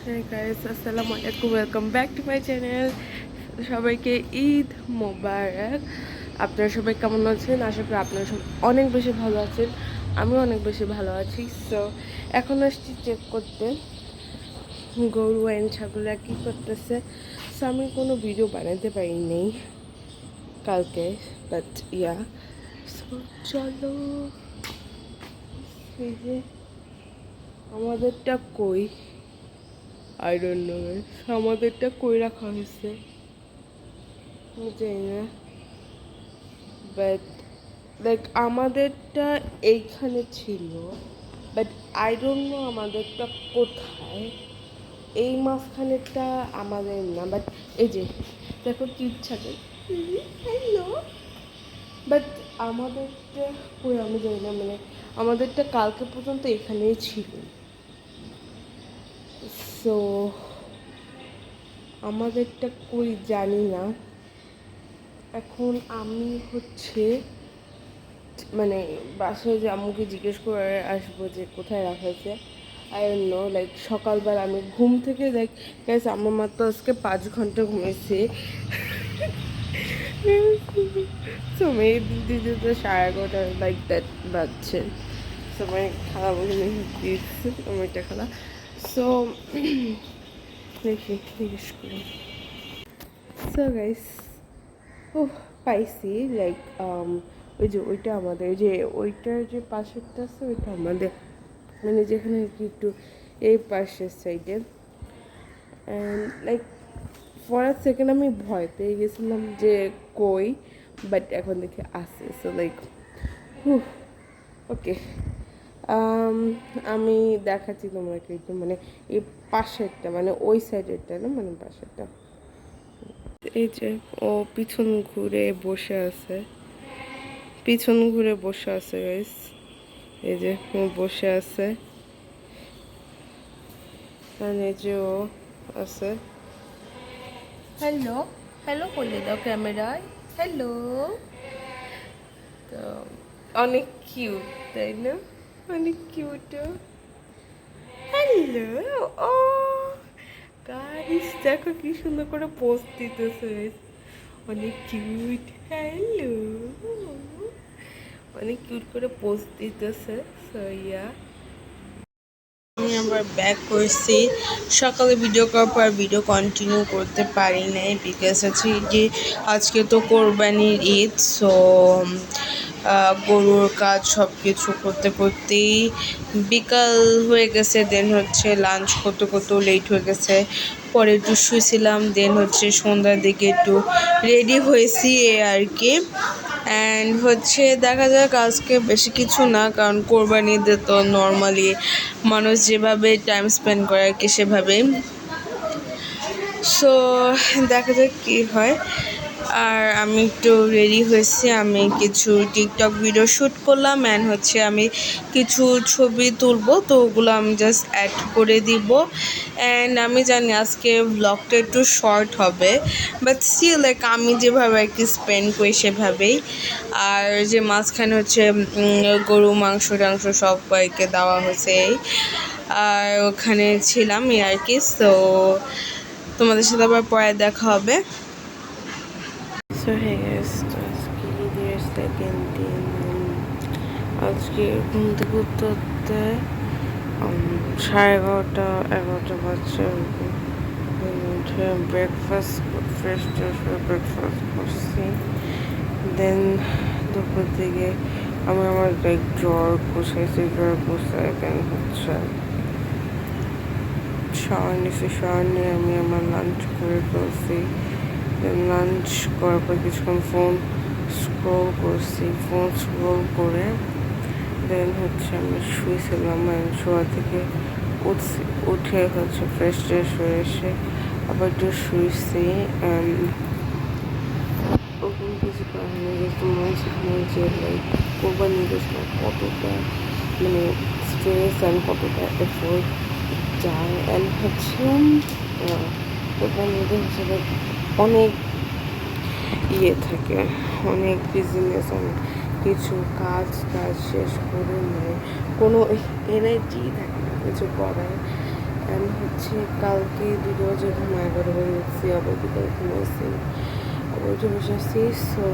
Hey guys, আসসালামু আলাইকুম, welcome back to my channel. সবাইকে ঈদ মোবারক। আপনারা সবাই কেমন আছেন? আশা করি আপনারা সব অনেক বেশি ভালো আছেন। আমিও অনেক বেশি ভালো আছি। সো এখন আসছি চেক করতে গরু অ্যান্ড ছাগলরা কী করতেছে। সো আমি কোনো ভিডিও বানাতে পারিনি কালকে, বাট ইয়া। সো চলো, এই যে আমাদেরটা কই, আই ডোন্ট নো গাইস, আমাদেরটা কই রাখা হয়েছে আমি জানি না, বাট লাইক আমাদেরটা এইখানে ছিল, বাট আই ডোন্ট নো আমাদেরটা কোথায়। এই মাঝখানেরটা আমাদের না, বাট এই যে দেখো কি ইচ্ছাটা, হ্যালো, বাট আমাদেরটা কই আমি জানি না, মানে আমাদেরটা কালকে পর্যন্ত এখানেই ছিল। সো আমাদেরটা কই জানি না। এখন আমি হচ্ছে মানে বাসায় যে আম্মুকে জিজ্ঞেস করে আসবো যে কোথায় রাখা হয়েছে। আই ডোন্ট নো, লাইক সকালবেলা আমি ঘুম থেকে লাইক গাইস, আমার মা তো আজকে 5 ঘন্টা ঘুমিয়েছে। সময় দিদি তো 11:30 লাইক দ্যাট বাজছে। সময় খাওয়া বলে দিচ্ছে সময়টা খাওয়া। সো দেখি জিজ্ঞেস করি। সো গাইস, ও পাইছি, লাইক ওই যে ওইটা আমাদের, যে ওইটার যে পাশেরটা আছে ওইটা আমাদের, মানে যেখানে আর কি একটু এই পাশের সাইডে। And like for a second আমি ভয় পেয়ে গেছিলাম যে কই, বাট এখন দেখে আসে। সো লাইক ওকে, আমি দেখাচ্ছি তোমাকে একটু, মানে এই পাশেরটা, মানে ওই সাইডেরটা না, মানে পাশেরটা। এই যে ও পিছন ঘুরে বসে আছে, পিছন ঘুরে বসে আছে গাইস। এই যে ও বসে আছে, আর এই যে ও আছে। হ্যালো, হ্যালো বলে দাও ক্যামেরায়, হ্যালো। তো অনেক কিউট, তাই না? অনেক কিউট। হ্যালো, ও গাইস দেখো কি সুন্দর করে পোস্ট দিতেছে, অনেক কিউট। হ্যালো, অনেক কিউট করে পোস্ট দিতেছে। সো ইয়া, আমি আবার ব্যাক করছি। সকালে ভিডিও করার পর ভিডিও কন্টিনিউ করতে পারি নাই, বিকজ হচ্ছে যে আজকে তো কোরবানির ঈদ। সো গরুর কাজ সব কিছু করতে করতেই বিকাল হয়ে গেছে। দেন হচ্ছে লাঞ্চ করতে করতেও লেট হয়ে গেছে। পরে একটু শুয়েছিলাম, দেন হচ্ছে সন্ধ্যার দিকে একটু রেডি হয়েছি এ আর কি। অ্যান্ড হচ্ছে দেখা যাক, আজকে বেশি কিছু না, কারণ কোরবানিতে তো নর্মালি মানুষ যেভাবে টাইম স্পেন্ড করে আর কি সেভাবেই। সো দেখা যাক কী হয়। আর আমি একটু রেডি হয়েছি, আমি কিছু টিকটক ভিডিও শ্যুট করলাম, অ্যান্ড হচ্ছে আমি কিছু ছবি তুলবো, তো ওগুলো আমি জাস্ট অ্যাড করে দিব। অ্যান্ড আমি জানি আজকে ব্লগটা একটু শর্ট হবে, বাট স্টিল লাইক আমি যেভাবে আর কি স্পেন্ড করি সেভাবেই। আর যে মাঝখানে হচ্ছে গরু মাংস টাংস সব কয়েককে দেওয়া হয়েছে, আর ওখানে ছিলাম এই আর কি। তো তোমাদের সাথে আবার পরে দেখা হবে। সো হে গাইস, আজকে ঈদের সেকেন্ড দিন। আজকে ঘুম থেকে উঠতে উঠতে 11:30 বাজছে আর কি। উঠে ব্রেকফাস্ট, ফ্রেশ ট্রেশ হয়ে ব্রেকফাস্ট করছি। দেন দুপুর দিকে আমি আমার লাইক ড্রয়ার গুছাইছি, ড্রয়ার গুছাই দেন হচ্ছে শাওয়ার নিয়েছি, শাওয়ার নিয়ে আমি আমার লাঞ্চ করে ফেলছি। দেন লাঞ্চ করার পর কিছুক্ষণ ফোন স্ক্রোল করছি, ফোন স্ক্রোল করে দেন হচ্ছে আমি শুয়েছিলাম। শোয়া থেকে উঠছি, উঠে হচ্ছে ফ্রেশ ট্রেশ হয়ে এসে আবার একটু শুয়েছি। ওরকম কিছু কারণে তোমার সেখানে যে লাইক কোরবানির সময় কতটা মানে স্ট্রেস অ্যান্ড কতটা এফোর্ট যায়। অ্যান্ড হচ্ছে কোরবানির হিসেবে অনেক ইয়ে থাকে, অনেক বিজনেস, অনেক কিছু কাজ শেষ করে নেয়, কোনো এনার্জি থাকে না কিছু করার। অ্যান্ড হচ্ছে কালকে 2টা বাজে ঘুমায় 11 বাজে উঠছি, আবার বিকাল ঘুমাইছি, আবার উঠে বসে আসছি। সো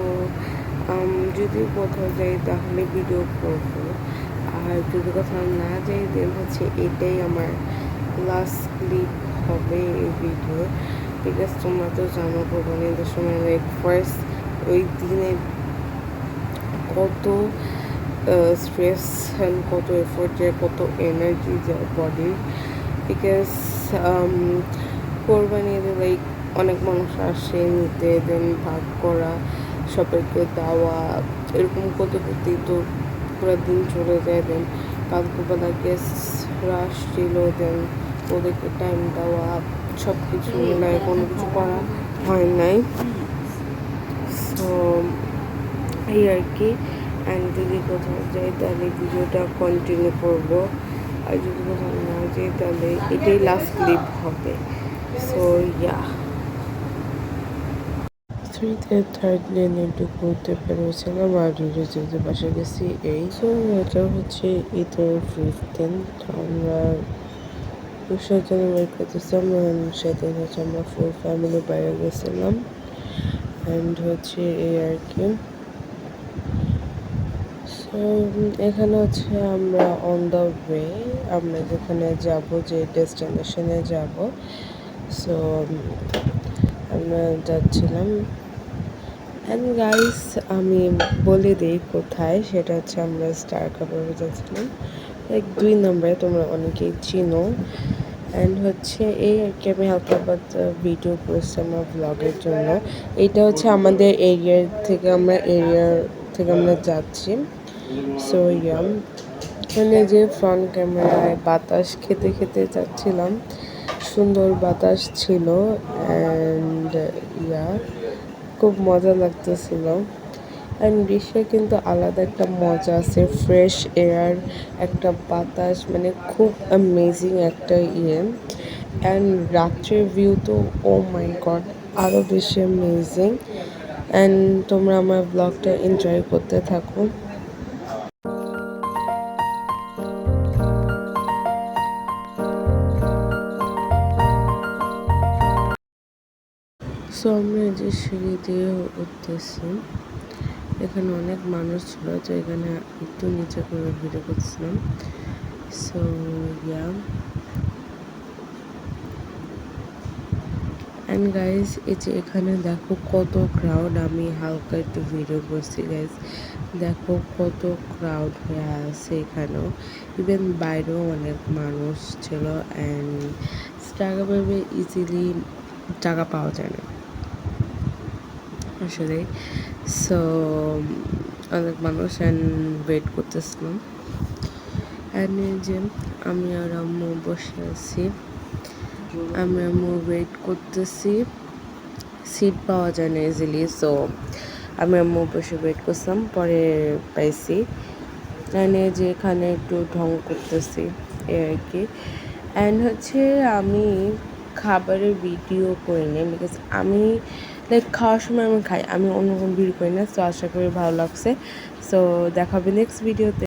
যদি কোথাও যাই তাহলে ভিডিও করবো, আর যদি কোথাও না যাই দেন হচ্ছে এটাই আমার লাস্ট ক্লিপ হবে এই ভিডিও। বিকজ তোমরা তো জানো কোরবানিদের সময় লাইক ফার্স্ট ওই দিনে কত স্ট্রেস অ্যান্ড কত এফোর্ট যায়, কত এনার্জি যায় বডির। বিকজ কোরবানিতে লাইক অনেক মানুষ আসে নিতে, দেন ভাগ করা, সবাইকে দেওয়া, এরকম করতে করতেই তো পুরো দিন চলে যায়। দেন কালকেবেলা গেস্টরা আসছিল, দেন ওদেরকে টাইম দেওয়া, সব কিছু মিলায় কোনো কিছু করা হয় নাই। সো এই আর কি। অ্যান্ড যদি কোথাও যাই তাহলে ভিডিওটা কন্টিনিউ করব, আর যদি কোথাও না যাই তাহলে এটাই লাস্ট ক্লিপ হবে। সো ইয়া, 3rd লেনে একটু ঘুরতে পেরেছিলাম, আর 2টা যেতে বাসা গেছি এই। সো এটা হচ্ছে ঈদের 5th দিন, আমরা বিসর্জন বের করতেছিলাম, সেদিন হচ্ছে আমরা ফুল ফ্যামিলি বাইরে গেছিলাম। অ্যান্ড হচ্ছে এই আর কি। সো এখানে হচ্ছে আমরা অন দ্য ওয়ে, আমরা যেখানে যাব, যে ডেস্টিনেশনে যাব, সো আমরা যাচ্ছিলাম। অ্যান্ড গাইস আমি বলে দিই কোথায়, সেটা হচ্ছে আমরা স্টার কাপড়ে যাচ্ছিলাম, লাইক 2 নম্বরে, তোমরা অনেকেই চিনো। অ্যান্ড হচ্ছে এই আর কি, আমি হালকা পাতলা ভিডিও করছি আমার ব্লগের জন্য। এইটা হচ্ছে আমাদের এরিয়ার থেকে আমরা যাচ্ছি। সো ইয়াম, মানে যে ফ্রন্ট ক্যামেরায় বাতাস খেতে খেতে যাচ্ছিলাম, সুন্দর বাতাস ছিল। অ্যান্ড ইয়া, খুব মজা লাগতেছিল। অ্যান্ড গ্রীষ্মে কিন্তু আলাদা একটা মজা আছে, ফ্রেশ এয়ার, একটা বাতাস, মানে খুব অ্যামেজিং একটা ইয়ে। অ্যান্ড রাত্রের ভিউ তো ও মাই গড, আরও বেশি অ্যামেজিং। অ্যান্ড তোমরা আমার ব্লগটা এনজয় করতে থাকো। সো আমরা যে সিঁড়ি দিয়ে উঠতেছি, এখানে অনেক মানুষ ছিল, তো এখানে একটু নিচে করে ভিডিও করছিলাম। সো ইয়া, অ্যান্ড গাইজ এই যে এখানে দেখো কত ক্রাউড, আমি হালকা একটু ভিডিও করছি গাইজ, দেখো কত ক্রাউড হয়ে আছে এখানেও, ইভেন বাইরেও অনেক মানুষ ছিল। অ্যান্ড স্টারকাপে ইজিলি টাকা পাওয়া যায় না আসলে। সো অনেক মানুষ অ্যান্ড ওয়েট করতেছিলাম। অ্যান্ড এই যে আমি আর আম্মু বসে আছি, আমি আম্মু ওয়েট করতেছি, সিট পাওয়া যায় না ইজিলি। সো আমি আম্মু বসে ওয়েট করছিলাম, পরে পাইছি। অ্যান্ড যে এখানে একটু ঢং করতেছি এ আর কি। অ্যান্ড হচ্ছে আমি খাবারের ভিডিও করি না, বিকজ আমি লাইক খাওয়ার সময় আমি খাই, আমি অন্য কোনো ভিডিও করি না। সো আশা করি ভালো লাগছে। সো দেখা হবে নেক্সট ভিডিওতে।